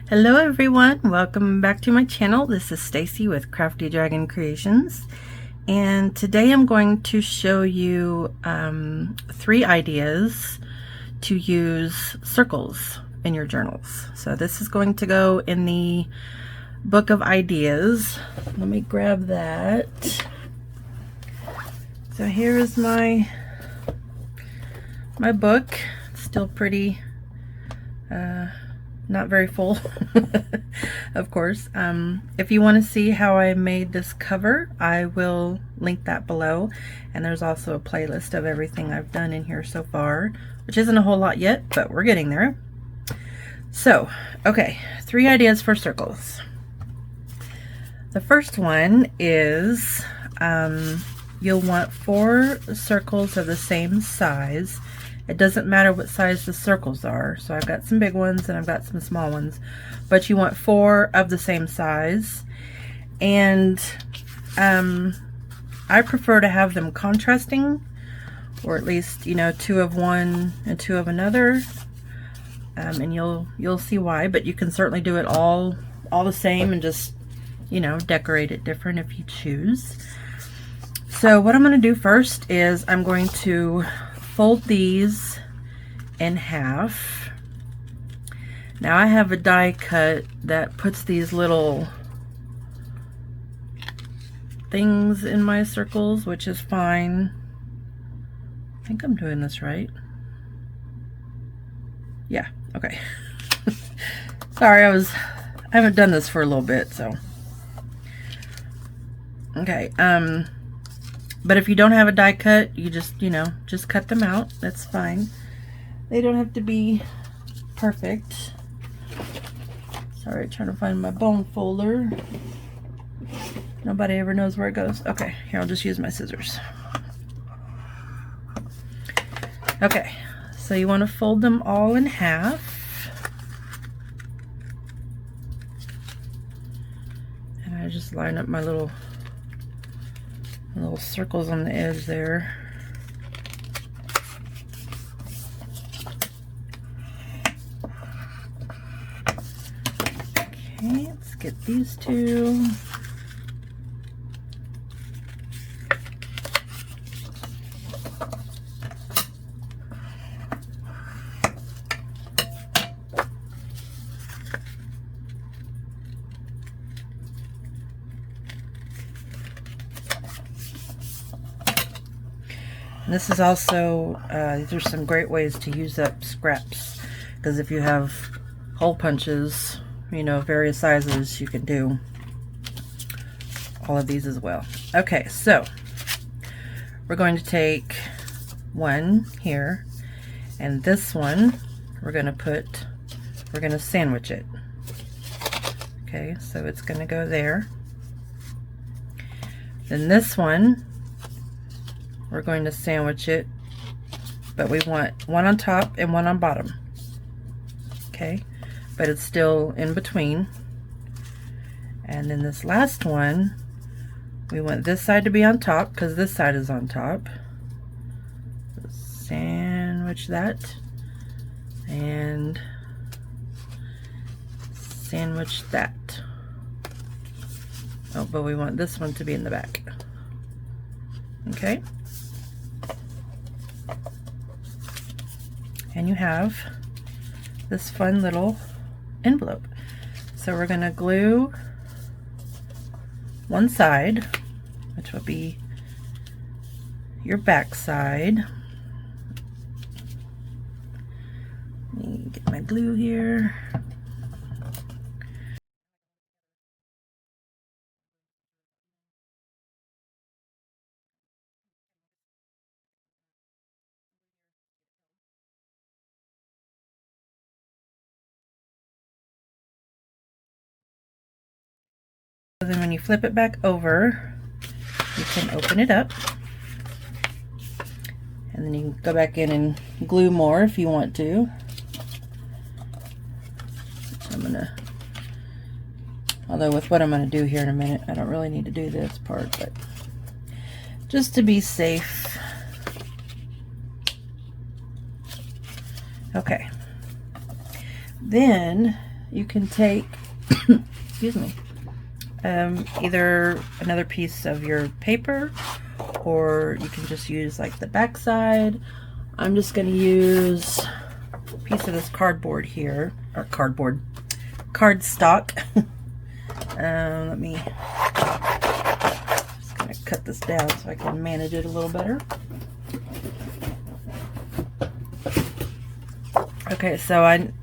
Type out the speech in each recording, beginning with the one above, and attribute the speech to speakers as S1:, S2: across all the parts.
S1: Hello everyone, welcome back to my channel. This is Stacy with Crafty Dragon Creations, and today I'm going to show you 3 ideas to use circles in your journals. So this is going to go in the book of ideas. Let me grab that. So here is my book. It's still pretty not very full, of course. If you want to see how I made this cover, I will link that below, and there's also a playlist of everything I've done in here so far, which isn't a whole lot yet, but we're getting there. So, okay, 3 ideas for circles. The first one is you'll want 4 circles of the same size. It doesn't matter what size the circles are. So I've got some big ones and I've got some small ones, but you want 4 of the same size. And I prefer to have them contrasting, or at least, you know, 2 of one and 2 of another. And you'll see why, but you can certainly do it all the same and just, you know, decorate it different if you choose. So what I'm going to do first is I'm going to fold these in half. Now I have a die cut that puts these little things in my circles, which is fine. I think I'm doing this right. Yeah, okay. Sorry, I haven't done this for a little bit, so. Okay, but if you don't have a die cut, you just, you know, just cut them out. That's fine. They don't have to be perfect. Sorry, trying to find my bone folder. Nobody ever knows where it goes. Okay, here, I'll just use my scissors. Okay, so you want to fold them all in half. And I just line up my little circles on the edge there. Okay, let's get these 2. And this is also, these are some great ways to use up scraps, because if you have hole punches, you know, various sizes, you can do all of these as well. Okay, so we're going to take one here, and this one we're going to sandwich it. Okay, so it's going to go there. Then this one, we're going to sandwich it, but we want one on top and one on bottom. Okay, but it's still in between. And then this last one, we want this side to be on top because this side is on top. Sandwich that and sandwich that. Oh, but we want this one to be in the back. Okay. And you have this fun little envelope. So we're going to glue one side, which will be your back side. Let me get my glue here. Then when you flip it back over, you can open it up, and then you can go back in and glue more if you want to. I'm gonna, although with what I'm gonna do here in a minute, I don't really need to do this part, but just to be safe. Okay, then you can take, excuse me, either another piece of your paper, or you can just use like the back side. I'm just going to use a piece of this cardboard here, or cardstock. Let me just kind of cut this down so I can manage it a little better. Okay, so I'm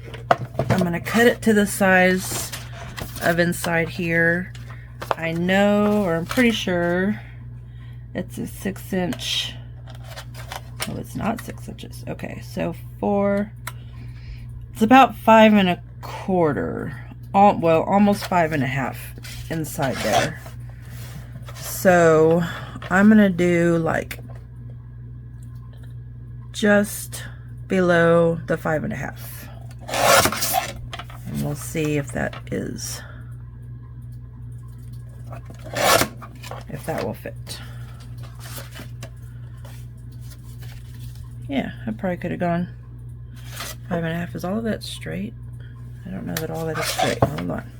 S1: going to cut it to the size of inside here. I know, or I'm pretty sure, it's a 6-inch. Oh, it's not 6 inches. Okay, so it's about 5 1/4. Well, almost 5 1/2 inside there. So I'm gonna do like just below the 5 1/2, and we'll see if that will fit. Yeah, I probably could have gone 5 1/2. Is all of that straight? I don't know that all that is straight. Hold on.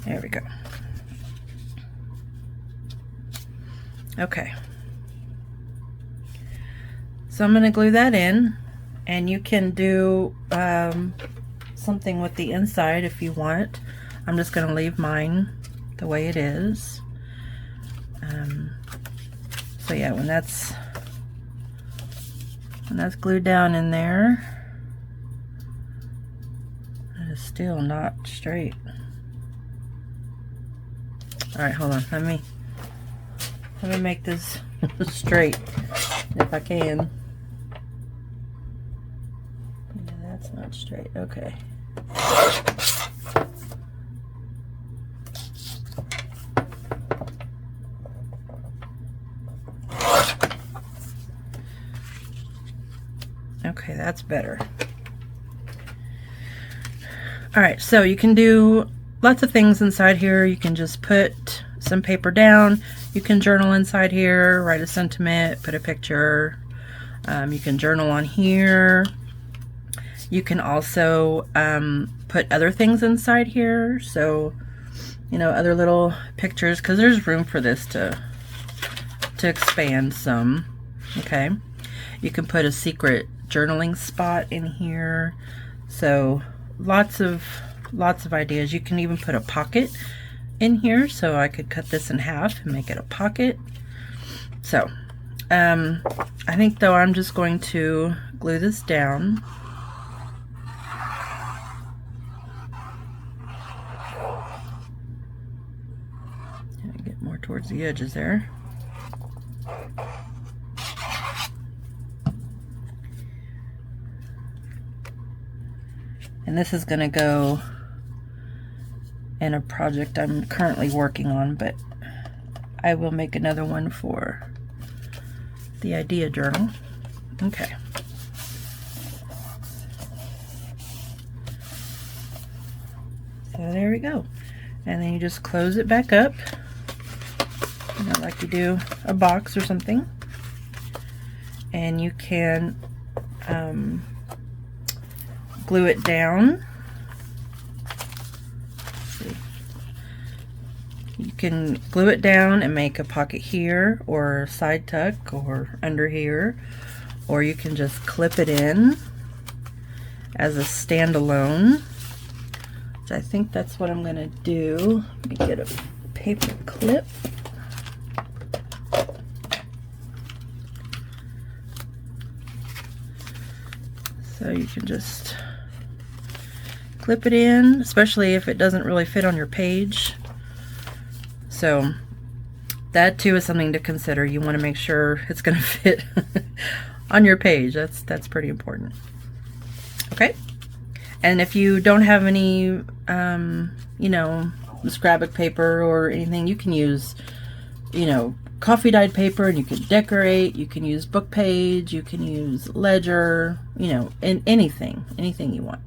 S1: There we go. Okay. So I'm going to glue that in, and you can do something with the inside if you want. I'm just going to leave mine the way it is. So yeah, when that's glued down in there, it is still not straight. All right, hold on. Let me make this straight if I can. Yeah, that's not straight. Okay. Okay, that's better. All right, so you can do lots of things inside here. You can just put some paper down. You can journal inside here, write a sentiment, put a picture. You can journal on here. You can also put other things inside here. So, you know, other little pictures, because there's room for this to expand some. Okay. You can put a secret journaling spot in here. So lots of ideas. You can even put a pocket in here, so I could cut this in half and make it a pocket. So I think though I'm just going to glue this down. Get more towards the edges there. And this is going to go in a project I'm currently working on, but I will make another one for the idea journal. Okay. So there we go. And then you just close it back up, you know, like you do a box or something. And you can glue it down. You can glue it down and make a pocket here, or a side tuck, or under here, or you can just clip it in as a standalone, which I think that's what I'm going to do. Let me get a paper clip. So you can just clip it in, especially if it doesn't really fit on your page. So that too is something to consider. You want to make sure it's going to fit on your page. That's pretty important. Okay. And if you don't have any, you know, scrapbook paper or anything, you can use, you know, coffee dyed paper, and you can decorate. You can use book page. You can use ledger. You know, anything you want.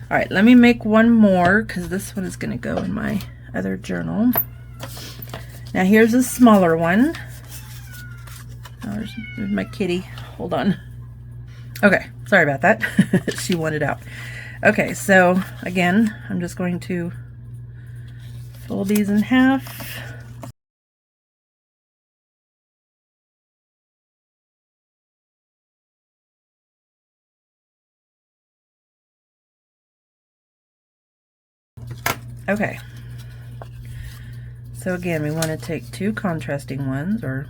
S1: All right, let me make one more, because this one is going to go in my other journal. Now here's a smaller one. Oh, there's my kitty. Hold on. Okay, sorry about that. She wanted out. Okay, so again, I'm just going to fold these in half. Okay, so again, we want to take two contrasting ones, or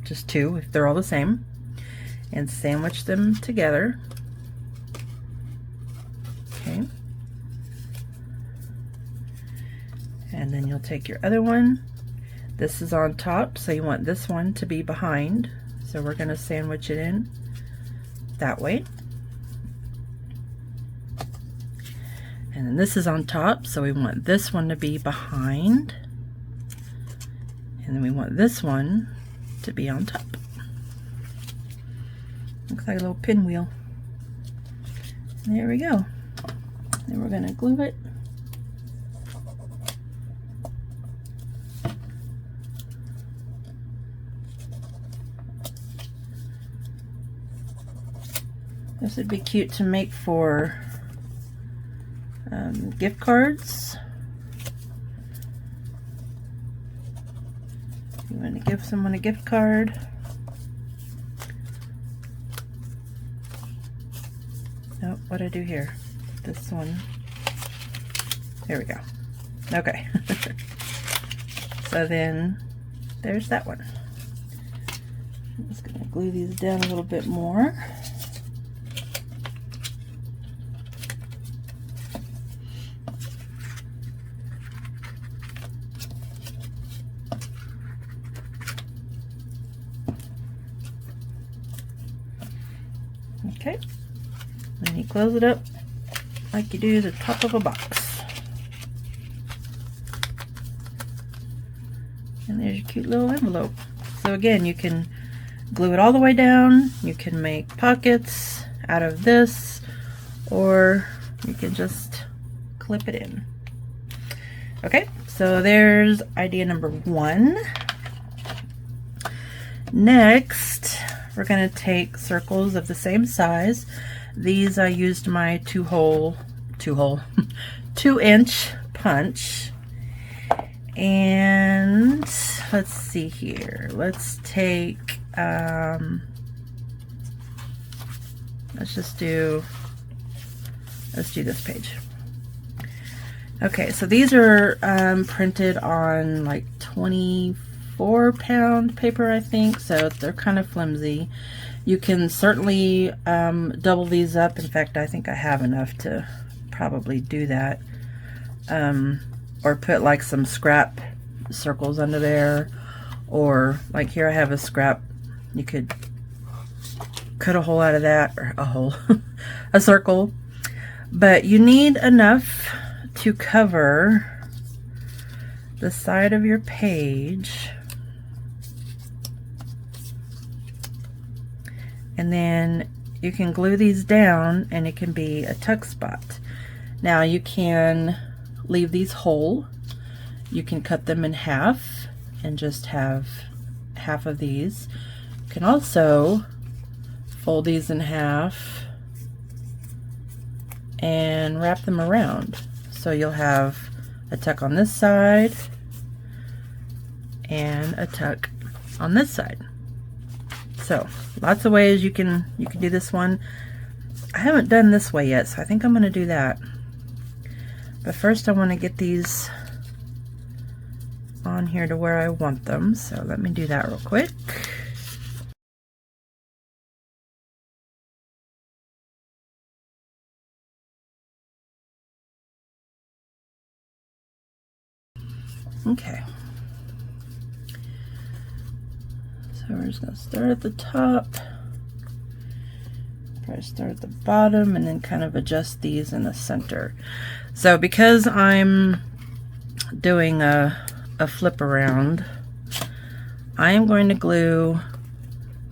S1: just two if they're all the same, and sandwich them together. Okay. And then you'll take your other one. This is on top, so you want this one to be behind. So we're going to sandwich it in that way. And then this is on top, so we want this one to be behind. And then we want this one to be on top. Looks like a little pinwheel. There we go. Then we're going to glue it. This would be cute to make for gift cards. You want to give someone a gift card. Nope, what did I do here? This one. There we go. Okay. So then there's that one. I'm just going to glue these down a little bit more. Okay, then you close it up like you do the top of a box. And there's your cute little envelope. So again, you can glue it all the way down, you can make pockets out of this, or you can just clip it in. Okay, so there's idea number one. Next, we're going to take circles of the same size. These I used my 2-inch punch. And let's see here. Let's take, let's do this page. Okay, so these are printed on like 24-pound paper, I think, so they're kind of flimsy. You can certainly double these up. In fact, I think I have enough to probably do that. Or put like some scrap circles under there, or like here I have a scrap. You could cut a hole out of that, or a hole, a circle. But you need enough to cover the side of your page. And then you can glue these down and it can be a tuck spot. Now you can leave these whole. You can cut them in half and just have half of these. You can also fold these in half and wrap them around. So you'll have a tuck on this side and a tuck on this side. So lots of ways you can do this one. I haven't done this way yet, so I think I'm going to do that. But first I want to get these on here to where I want them. So let me do that real quick. Okay. So we're just going to start at the top. Probably start at the bottom and then kind of adjust these in the center. So because I'm doing a flip around, I am going to glue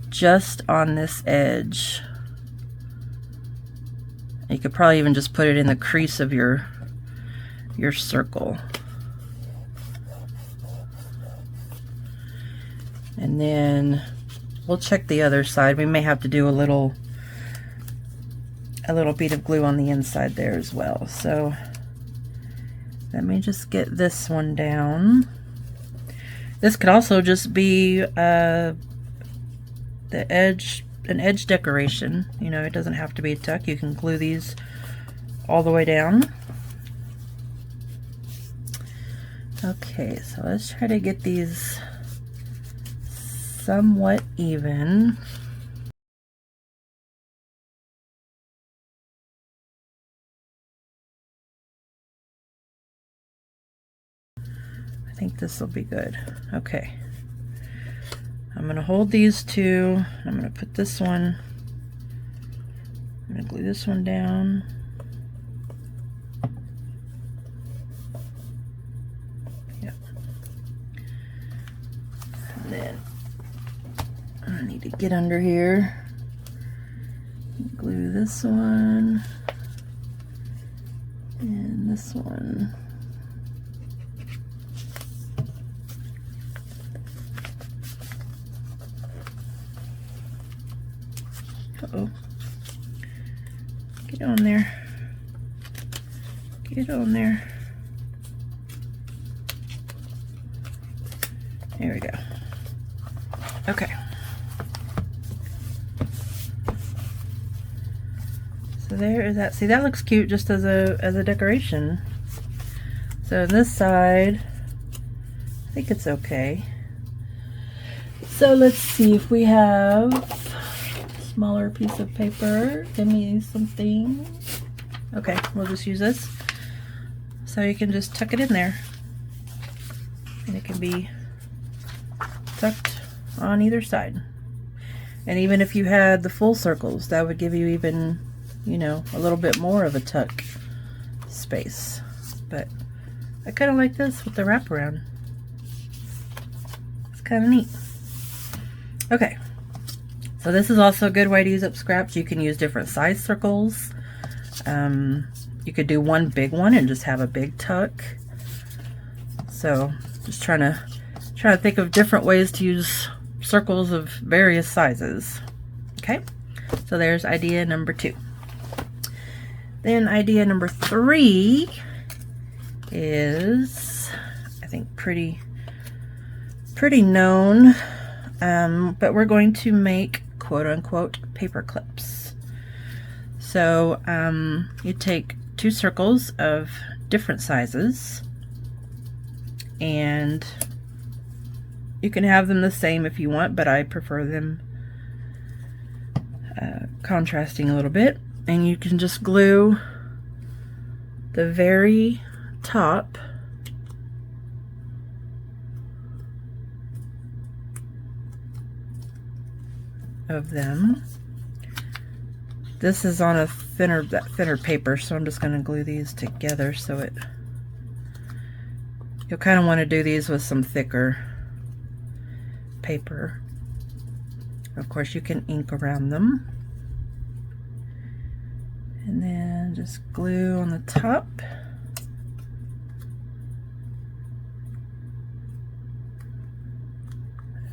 S1: just on this edge. You could probably even just put it in the crease of your circle. And then we'll check the other side. We may have to do a little a little bead of glue on the inside there as well. So let me just get this one down. This could also just be the edge, an edge decoration. You know, it doesn't have to be a tuck. You can glue these all the way down. Okay, so let's try to get these somewhat even. I think this will be good. Okay. I'm going to hold these two. I'm going to put this one, I'm going to glue this one down. Yep. And then I need to get under here, glue this one and this one. Uh-oh. Get on there. Get on there. There we go. Okay. So there is that. See, that looks cute just as a decoration. So this side, I think it's okay. So let's see if we have a smaller piece of paper. Give me something. Okay, we'll just use this. So you can just tuck it in there. And it can be tucked on either side. And even if you had the full circles, that would give you even, you know, a little bit more of a tuck space. But I kind of like this with the wraparound. It's kind of neat. Okay, so this is also a good way to use up scraps. You can use different size circles. You could do one big one and just have a big tuck. So just trying to think of different ways to use circles of various sizes. Okay, so there's idea number 2. Then idea number 3 is, I think, pretty known, but we're going to make quote-unquote paper clips. So you take 2 circles of different sizes, and you can have them the same if you want, but I prefer them contrasting a little bit. And you can just glue the very top of them. This is on a thinner paper, so I'm just going to glue these together so it, you'll kind of want to do these with some thicker paper. Of course, you can ink around them. And then just glue on the top.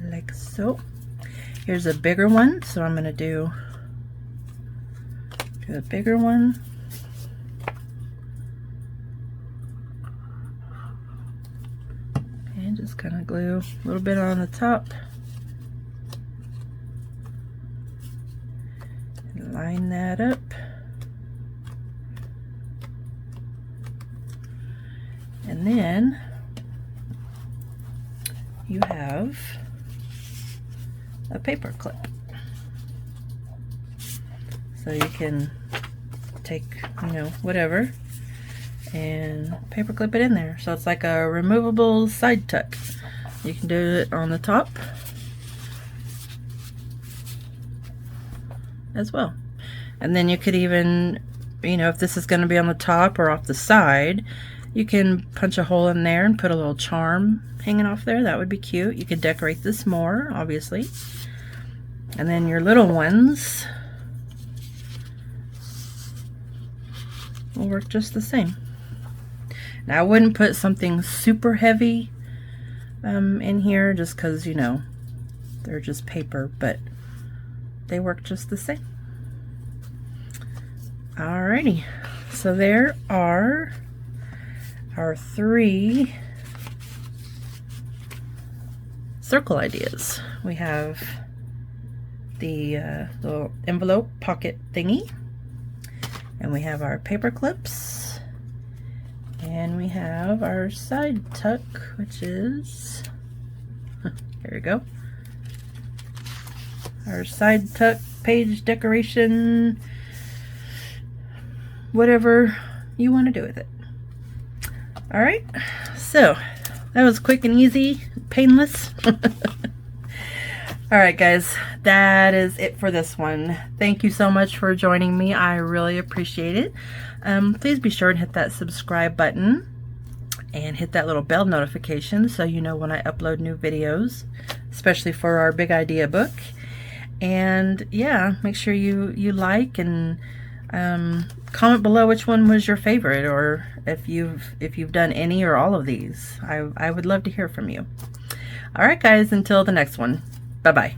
S1: Like so. Here's a bigger one, so I'm going to do a bigger one. And just kind of glue a little bit on the top. And line that up. And then you have a paper clip. So you can take, you know, whatever and paper clip it in there. So it's like a removable side tuck. You can do it on the top as well. And then you could even, you know, if this is going to be on the top or off the side, you can punch a hole in there and put a little charm hanging off there. That would be cute. You could decorate this more, obviously. And then your little ones will work just the same. Now, I wouldn't put something super heavy in here just because, you know, they're just paper, but they work just the same. Alrighty, so there are our 3 circle ideas. We have the little envelope pocket thingy, and we have our paper clips, and we have our side tuck, which is, here we go, our side tuck page decoration, whatever you want to do with it. Alright, so that was quick and easy, painless. Alright guys, that is it for this one. Thank you so much for joining me. I really appreciate it. Please be sure and hit that subscribe button and hit that little bell notification so you know when I upload new videos, especially for our big idea book. And yeah, make sure you like and comment below which one was your favorite, or if you've done any or all of these. I would love to hear from you. Alright guys, until the next one. Bye-bye.